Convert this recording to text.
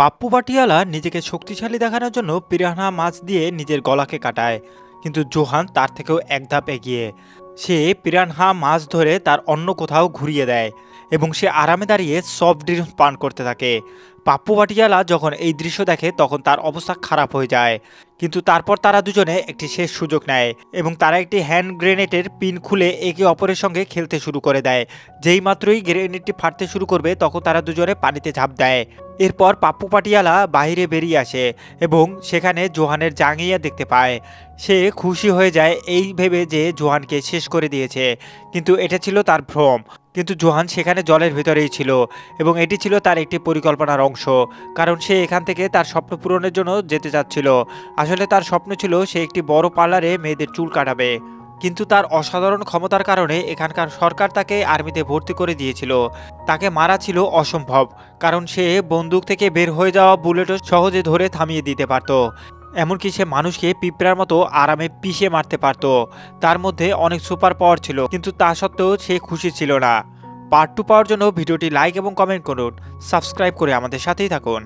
পাপ্পু পাটিয়ালা নিজেকে শক্তিশালী দেখানোর জন্য পিরানহা মাছ দিয়ে নিজের গলাকে কাটায়, কিন্তু জোহান তার থেকেও এক ধাপ এগিয়ে। সে পিরানহা মাছ ধরে তার অন্য কোথাও ঘুরিয়ে দেয় এবং সে আরামে দাঁড়িয়ে সফট ড্রিঙ্কস পান করতে থাকে। পাপ্পু পাটিয়ালা যখন এই দৃশ্য দেখে তখন তার অবস্থা খারাপ হয়ে যায়, কিন্তু তারপর তারা দুজনে একটি শেষ সুযোগ নেয় এবং তারা একটি হ্যান্ড গ্রেনেডের পিন খুলে একে অপরের সঙ্গে খেলতে শুরু করে দেয়। যেই মাত্রই গ্রেনেডটি ফাটতে শুরু করবে তখন তারা দুজনে পানিতে ঝাঁপ দেয়। এরপর পাপ্পু পাটিয়ালা বাইরে বেরিয়ে আসে এবং সেখানে জোহানের জাঙ্গিয়া দেখতে পায়। সে খুশি হয়ে যায় এই ভেবে যে জোহানকে শেষ করে দিয়েছে, কিন্তু এটা ছিল তার ভ্রম। কিন্তু জোহান সেখানে জলের ভেতরেই ছিল এবং এটি ছিল তার একটি পরিকল্পনার অংশ, কারণ সে এখান থেকে তার স্বপ্ন পূরণের জন্য যেতে চাচ্ছিল। আসলে তার স্বপ্ন ছিল সে একটি বড় পার্লারে মেয়েদের চুল কাটাবে, কিন্তু তার অসাধারণ ক্ষমতার কারণে এখানকার সরকার তাকে আর্মিতে ভর্তি করে দিয়েছিল। তাকে মারা ছিল অসম্ভব, কারণ সে বন্দুক থেকে বের হয়ে যাওয়া বুলেটও সহজে ধরে থামিয়ে দিতে পারত। এমনকি সে মানুষকে পিঁপড়ার মতো আরামে পিষে মারতে পারত। তার মধ্যে অনেক সুপার পাওয়ার ছিল, কিন্তু তা সত্ত্বেও সে খুশি ছিল না। পার্ট 2 পাওয়ার জন্য ভিডিওটি লাইক এবং কমেন্ট করুন, সাবস্ক্রাইব করে আমাদের সাথেই থাকুন।